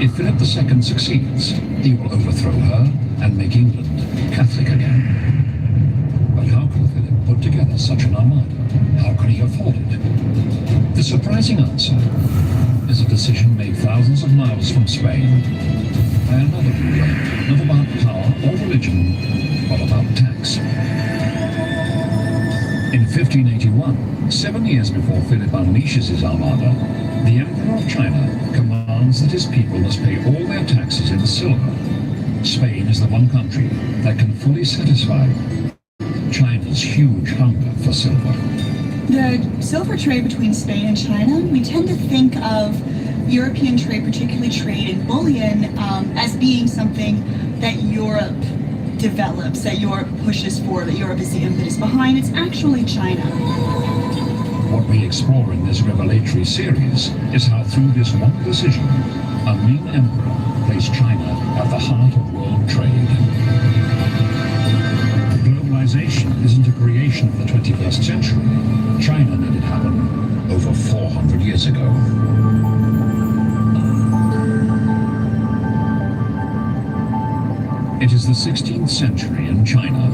If Philip II succeeds, he will overthrow her and make England Catholic again. But how can Philip put together such an armada? How can he afford it? The surprising answer is a decision made thousands of miles from Spain by another ruler, not about power or religion, but about tax. In 1581, 7 years before Philip unleashes his armada, the Emperor of China commands that his people must pay all their taxes in silver. Spain is the one country that can fully satisfy China's huge hunger for silver. The silver trade between Spain and China, we tend to think of European trade, particularly trade in bullion, as being something that Europe develops, that Europe pushes for, that Europe is the impetus behind. It's actually China. What we explore in this revelatory series is how through this one decision, a Ming emperor placed China at the heart of world trade. Globalization isn't a creation of the 21st century. China made it happen over 400 years ago. It is the 16th century in China.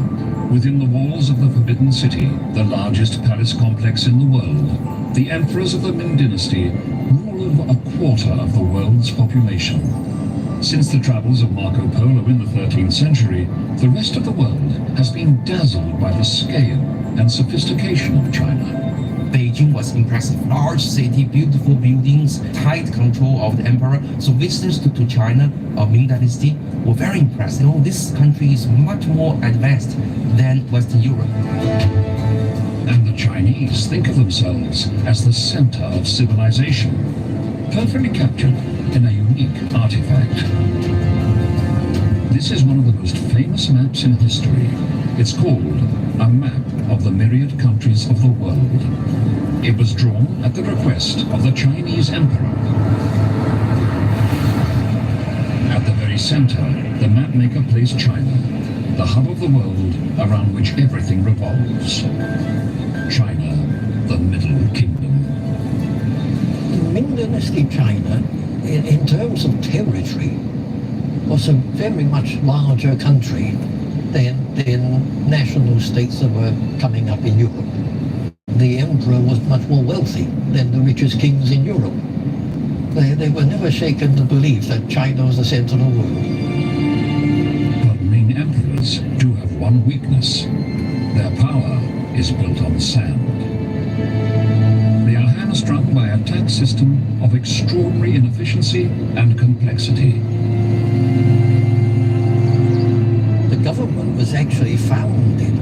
Within the walls of the Forbidden City, the largest palace complex in the world, the emperors of the Ming dynasty rule over a quarter of the world's population. Since the travels of Marco Polo in the 13th century, the rest of the world has been dazzled by the scale and sophistication of China. Beijing was impressive. Large city, beautiful buildings, tight control of the emperor. So visitors to China of Ming Dynasty were very impressed. Oh, this country is much more advanced than Western Europe. And the Chinese think of themselves as the center of civilization, perfectly captured in a unique artifact. This is one of the most famous maps in history. It's called a map of the myriad countries of the world. It was drawn at the request of the Chinese emperor. At the very center, the mapmaker placed China, the hub of the world around which everything revolves. China, the Middle Kingdom. Ming Dynasty China, in terms of territory, was a very much larger country than national states that were coming up in Europe. The emperor was much more wealthy than the richest kings in Europe. They were never shaken to believe that China was the center of the world. But Ming emperors do have one weakness. Their power is built on sand. They are hamstrung by a tax system of extraordinary inefficiency and complexity. The government was actually founded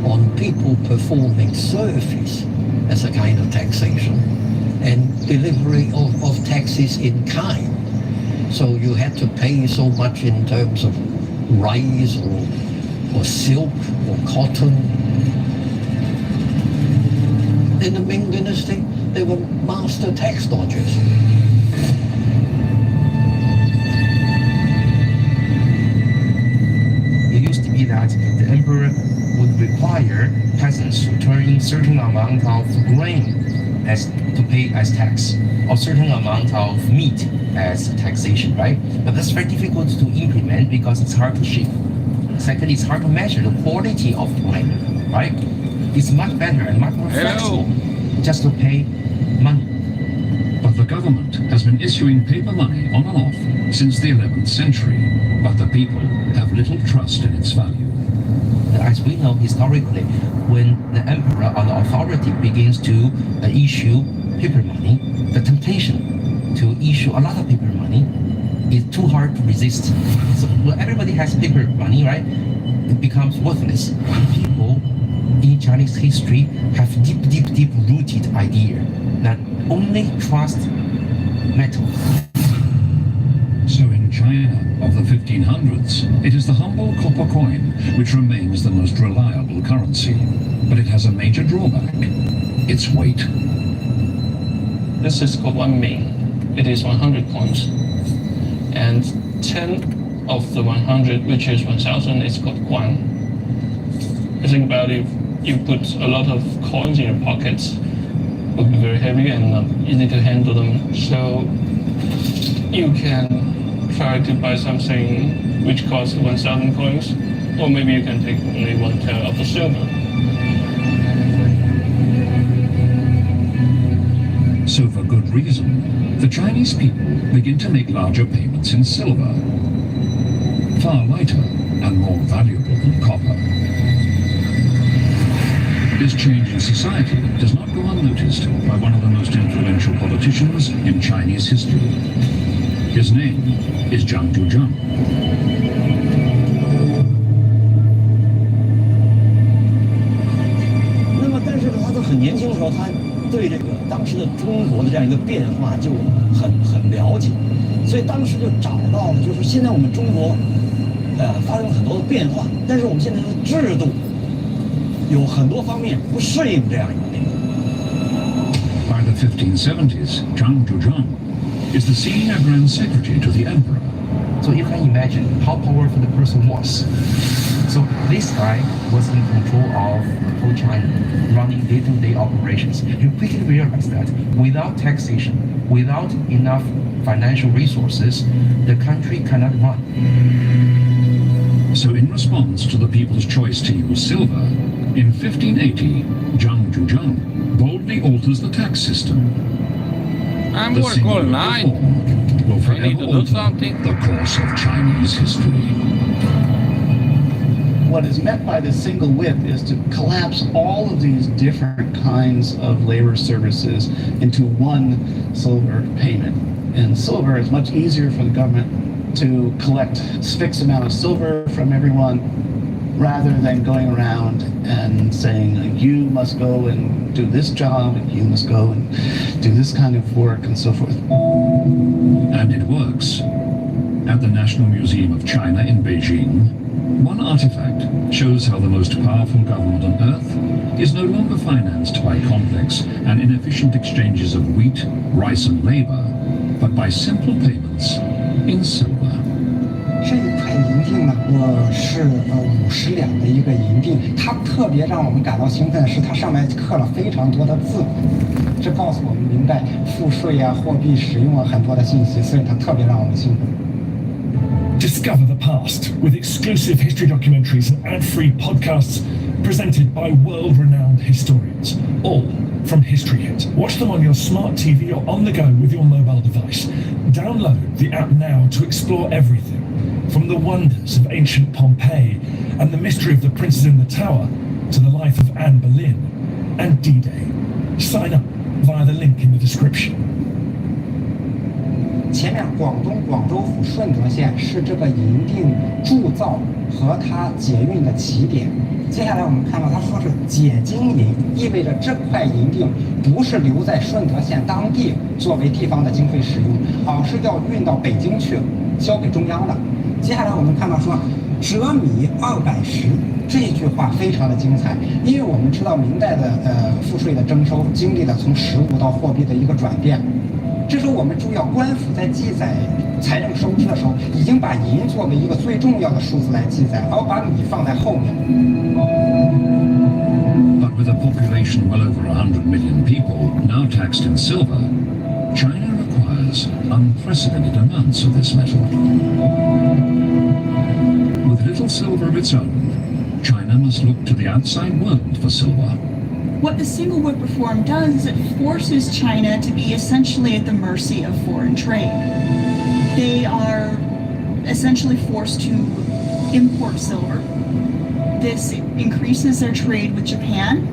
on people performing service as a kind of taxation and delivery of taxes in kind. So you had to pay so much in terms of rice or silk or cotton. In the Ming Dynasty, they were master tax dodgers. It used to be that the emperor would require peasants to turn in certain amount of grain as to pay as tax, or certain amount of meat as taxation, right? But that's very difficult to implement because it's hard to ship. Second, it's hard to measure the quality of grain, right? It's much better and much more flexible just to pay money. But the government has been issuing paper money on and off since the 11th century, but the people have little trust in its value. As we know historically, when the emperor or the authority begins to issue paper money, the temptation to issue a lot of paper money is too hard to resist. So when everybody has paper money, right, it becomes worthless. People in Chinese history have deep rooted idea that only trust metal. So in China of the 1500s, it is the humble copper coin which remains the most reliable currency. But it has a major drawback: its weight. This is called 1 Ming. It is 100 coins. And 10 of the 100, which is 1,000, is called Guan. I think about if you put a lot of coins in your pockets, it would be very heavy and not easy to handle them. So you can try to buy something which costs 1,000 coins, or maybe you can take only 1/10 of the silver. So for good reason, the Chinese people begin to make larger payments in silver, far lighter and more valuable than copper. This change in society does not go unnoticed by one of the most influential politicians in Chinese history. His name is Zhang Zhuzhang. 那么，但是他在很年轻的时候，他对这个当时的中国的这样一个变化就很了解，所以当时就找到了，就是现在我们中国，发生了很多的变化，但是我们现在的制度有很多方面不适应这样一个变化。By the 1570s, Zhang Zhuzhang is the senior Grand Secretary to the Emperor. So you can imagine how powerful the person was. So this guy was in control of whole China, running day-to-day operations. He quickly realized that without taxation, without enough financial resources, the country cannot run. So in response to the people's choice to use silver, in 1580, Zhang Zhuzhang boldly alters the tax system. I'm The working all single night. reform will I need forever to do alter something. the course of Chinese history. What is meant by the single whip is to collapse all of these different kinds of labor services into one silver payment. And silver is much easier for the government to collect a fixed amount of silver from everyone rather than going around and saying, you must go and do this job, and you must go and do this kind of work, and so forth. And it works. At the National Museum of China in Beijing, one artifact shows how the most powerful government on earth is no longer financed by complex and inefficient exchanges of wheat, rice and labor, but by simple payments in silver. 这一块银锭呢，是50两的一个银锭，它特别让我们感到兴奋的是，它上面刻了非常多的字，这告诉我们明白赋税啊、货币使用啊很多的信息，所以它特别让我们兴奋。 Discover the past with exclusive history documentaries and ad-free podcasts presented by world-renowned historians, all from History Hit. Watch them on your smart TV or on the go with your mobile device. Download the app now to explore everything, from the wonders of ancient Pompeii and the mystery of the princes in the tower to the life of Anne Boleyn and D-Day. Sign up via the link in the description. 前面广东广州府顺德县是这个银锭铸造和它解运的起点。接下来我们看到它说是解金银，意味着这块银锭不是留在顺德县当地作为地方的经费使用，而是要运到北京去交给中央的。接下来我们看到说折米200石，这一句话非常的精彩，因为我们知道明代的赋税的征收经历了从实物到货币的一个转变。 这时候我们注意到，官府在记载财政收支的时候，已经把银作为一个最重要的数字来记载，而把米放在后面。But with a population well over 100 million people now taxed in silver, China requires unprecedented amounts of this metal. With little silver of its own, China must look to the outside world for silver. What the single whip reform does is it forces China to be essentially at the mercy of foreign trade. They are essentially forced to import silver. This increases their trade with Japan.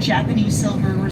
Japanese silver